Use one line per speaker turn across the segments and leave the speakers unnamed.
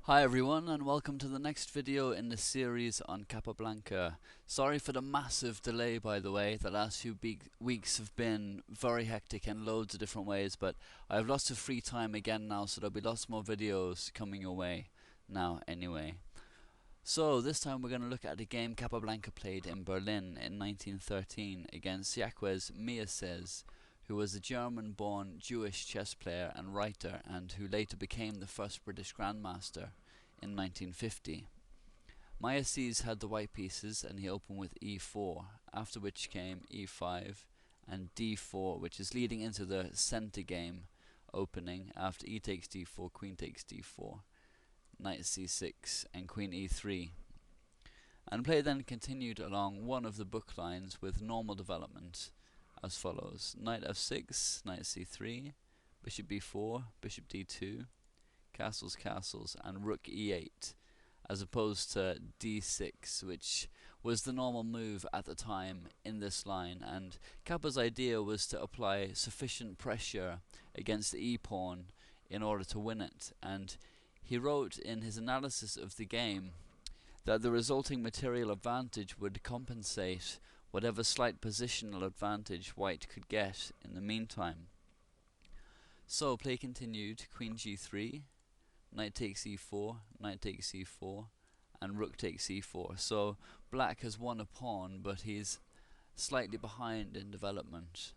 Hi everyone, and welcome to the next video in the series on Capablanca. Sorry for the massive delay, by the way. The last few weeks have been very hectic in loads of different ways, but I have lots of free time again now, so there'll be lots more videos coming your way now anyway. So this time we're going to look at a game Capablanca played in Berlin in 1913 against Jacques Mieses, who was a German-born Jewish chess player and writer, and who later became the first British Grandmaster in 1950. Mieses had the white pieces, and he opened with e4, after which came e5 and d4, which is leading into the center game opening after e takes d4, queen takes d4, knight c6, and queen e3. And play then continued along one of the book lines with normal development as follows: knight f6, knight c3, bishop b4, bishop d2, castles, castles, and rook e8, as opposed to d6, which was the normal move at the time in this line. And Capa's idea was to apply sufficient pressure against the e-pawn in order to win it, and he wrote in his analysis of the game that the resulting material advantage would compensate whatever slight positional advantage white could get in the meantime. So play continued, queen g3, knight takes e4, knight takes e4, and rook takes e4. So black has won a pawn, but he's slightly behind in development.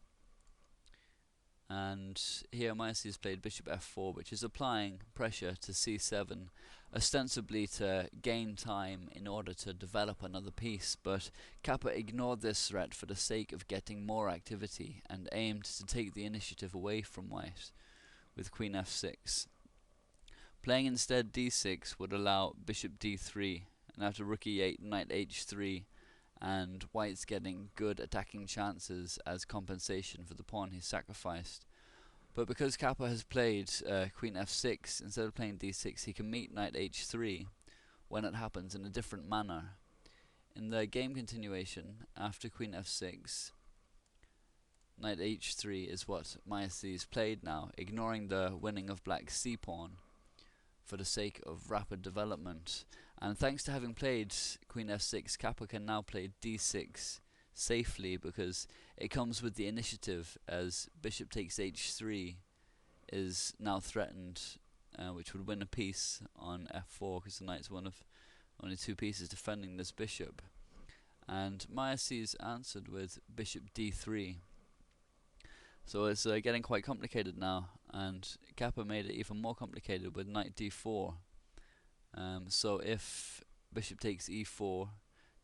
And here Mieses played bishop f4, which is applying pressure to c7, ostensibly to gain time in order to develop another piece, but Capa ignored this threat for the sake of getting more activity and aimed to take the initiative away from white with queen f6. Playing instead d6 would allow bishop d3, and after rook e8, knight h3, and white's getting good attacking chances as compensation for the pawn he sacrificed. But because Capa has played queen f6, instead of playing d6, he can meet knight h3 when it happens in a different manner. In the game continuation, after queen f6, knight h3 is what Mieses played now, ignoring the winning of black's c-pawn for the sake of rapid development. And thanks to having played queen f6, Capa can now play d6 safely, because it comes with the initiative, as bishop takes h3 is now threatened, which would win a piece on f4, because the knight's one of only two pieces defending this bishop. And Mieses answered with bishop d3. So it's getting quite complicated now, and Capa made it even more complicated with knight d4. So if bishop takes e4,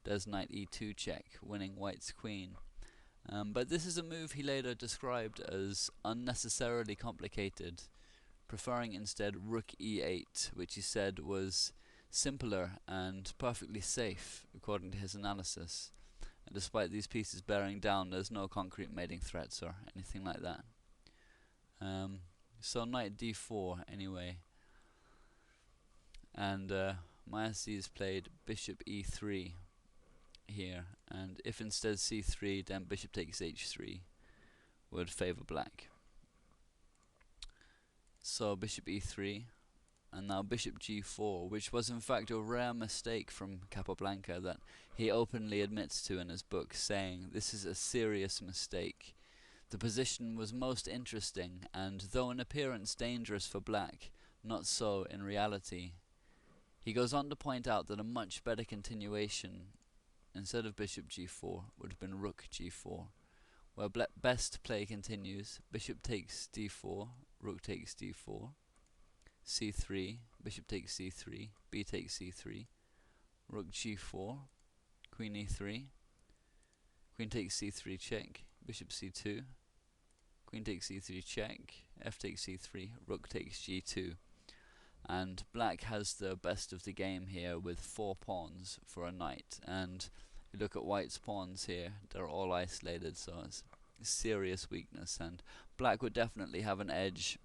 does knight e2 check, winning white's queen. But this is a move he later described as unnecessarily complicated, preferring instead rook e8, which he said was simpler and perfectly safe according to his analysis. And despite these pieces bearing down, there's no concrete mating threats or anything like that. So knight d4 anyway, and Mieses played bishop e3 here, and if instead c3, then bishop takes h3 would favor black. So bishop e3, and now bishop g4, which was in fact a rare mistake from Capablanca that he openly admits to in his book, saying this is a serious mistake. The position was most interesting, and though in appearance dangerous for black, not so in reality. He goes on to point out that a much better continuation instead of bishop g4 would have been rook g4, where best play continues: bishop takes d4, rook takes d4, c3, bishop takes c3, b takes c3, rook g4, queen e3, queen takes c3 check, bishop c2, queen takes c3 check, f takes c3, rook takes g2. And black has the best of the game here with 4 pawns for a knight, and you look at white's pawns here, they're all isolated, so it's a serious weakness, and black would definitely have an edge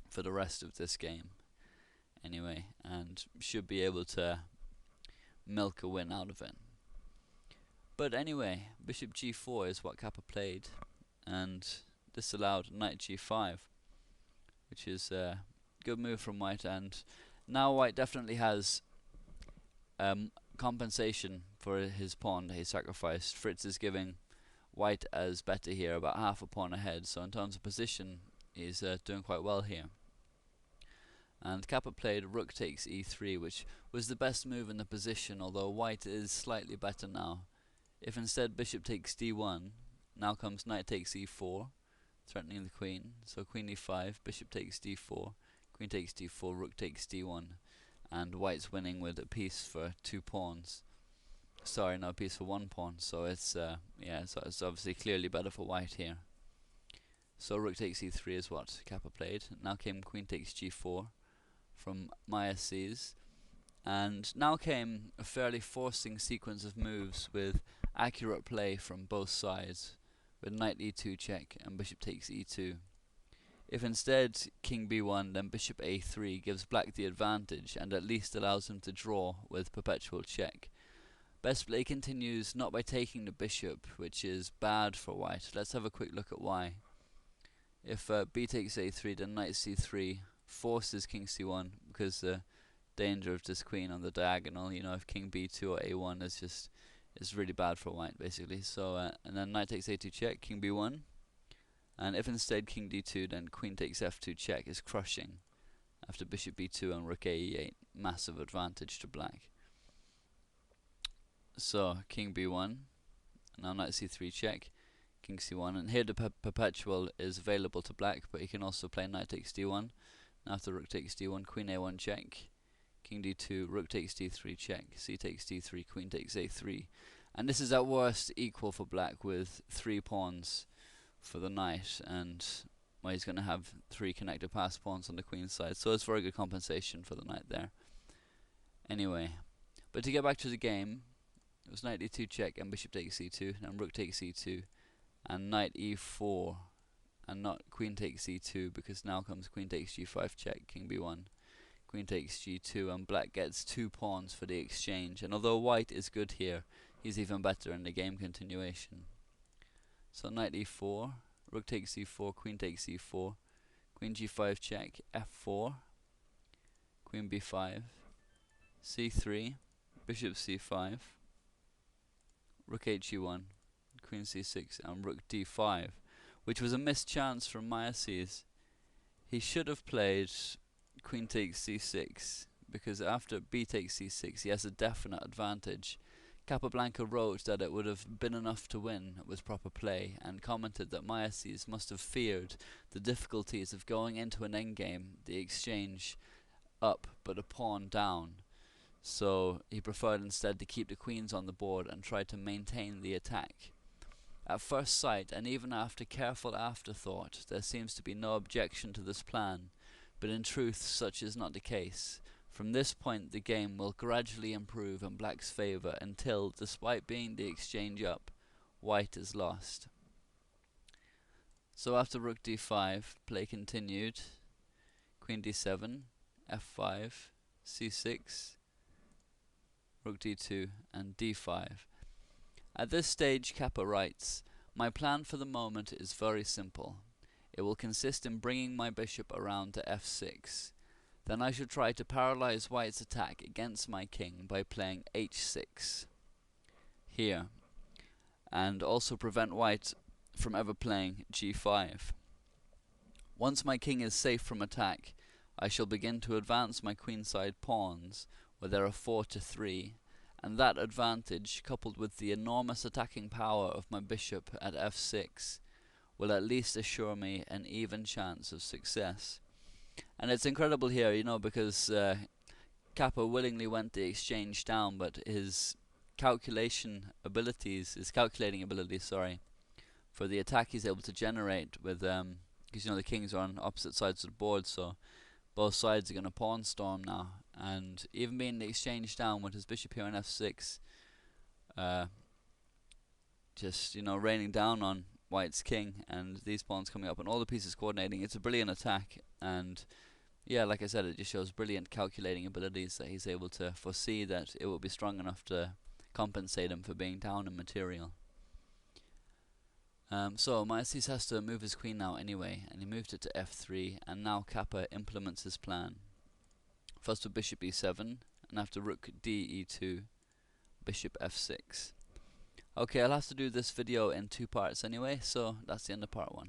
for the rest of this game anyway, and should be able to milk a win out of it. But anyway, bishop g4 is what Capa played, and this allowed knight g5, which is a good move from white, and Now white definitely has compensation for his pawn that he sacrificed. Fritz is giving white as better here, about half a pawn ahead, so in terms of position he's doing quite well here. And Capa played rook takes e3, which was the best move in the position, although white is slightly better now. If instead bishop takes d1, now comes knight takes e4, threatening the queen, so queen e5, bishop takes d4, queen takes d4, rook takes d1, and white's winning with a piece for 2 pawns. Sorry, no, a piece for 1 pawn, so it's it's obviously clearly better for white here. So rook takes e3 is what Capa played. Now came queen takes g4 from Mieses, and now came a fairly forcing sequence of moves with accurate play from both sides, with knight e2 check and bishop takes e2. If instead king b1, then bishop a3 gives black the advantage and at least allows him to draw with perpetual check. Best play continues not by taking the bishop, which is bad for white. Let's have a quick look at why. If b takes a3, then knight c3 forces king c1, because the danger of this queen on the diagonal, you know, if king b2 or a1 is really bad for white, basically. So and then knight takes a2 check, king b1, and if instead king d2, then queen takes f2 check is crushing. After bishop b2 and rook e8, massive advantage to black. So king b1, now knight c3 check, king c1, and here the perpetual is available to black, but he can also play knight takes d1. Now after rook takes d1, queen a1 check, king d2, rook takes d3 check, c takes d3, queen takes a3, and this is at worst equal for black with 3 pawns for the knight, and well, he's going to have 3 connected pass pawns on the queen's side, so it's very good compensation for the knight there. Anyway, but to get back to the game, it was knight e2 check and bishop takes c2, and rook takes c2, and knight e4, and not queen takes e2, because now comes queen takes g5 check, king b1, queen takes g2, and black gets 2 pawns for the exchange. And although white is good here, he's even better in the game continuation. So knight e4, rook takes e4, queen takes e4, queen g5 check, f4, queen b5, c3, bishop c5, rook h1, queen c6, and rook d5, which was a missed chance from Mieses. He should have played queen takes c6, because after b takes c6 he has a definite advantage. Capablanca wrote that it would have been enough to win with proper play, and commented that Mieses must have feared the difficulties of going into an endgame, the exchange up but a pawn down. So he preferred instead to keep the queens on the board and try to maintain the attack. At first sight, and even after careful afterthought, there seems to be no objection to this plan, but in truth such is not the case. From this point the game will gradually improve in black's favour until, despite being the exchange up, white is lost. So after rook d5, play continued, queen d7, f5, c6, rook d2, and d5. At this stage Capa writes, "My plan for the moment is very simple. It will consist in bringing my bishop around to f6. Then I should try to paralyze white's attack against my king by playing h6 here, and also prevent white from ever playing g5. Once my king is safe from attack, I shall begin to advance my queenside pawns, where there are 4 to 3, and that advantage, coupled with the enormous attacking power of my bishop at f6, will at least assure me an even chance of success." And it's incredible here, you know, because Capa willingly went the exchange down, but his calculating abilities, for the attack he's able to generate with, because you know the kings are on opposite sides of the board, so both sides are going to pawn storm now, and even being the exchange down with his bishop here on f6, just, you know, raining down on white's king, and these pawns coming up and all the pieces coordinating. It's a brilliant attack, and yeah, like I said, it just shows brilliant calculating abilities, that he's able to foresee that it will be strong enough to compensate him for being down in material. So Mieses has to move his queen now anyway, and he moved it to f3, and now Capa implements his plan. First with bishop e7, and after rook d e2, bishop f6. Okay, I'll have to do this video in 2 parts anyway, so that's the end of part 1.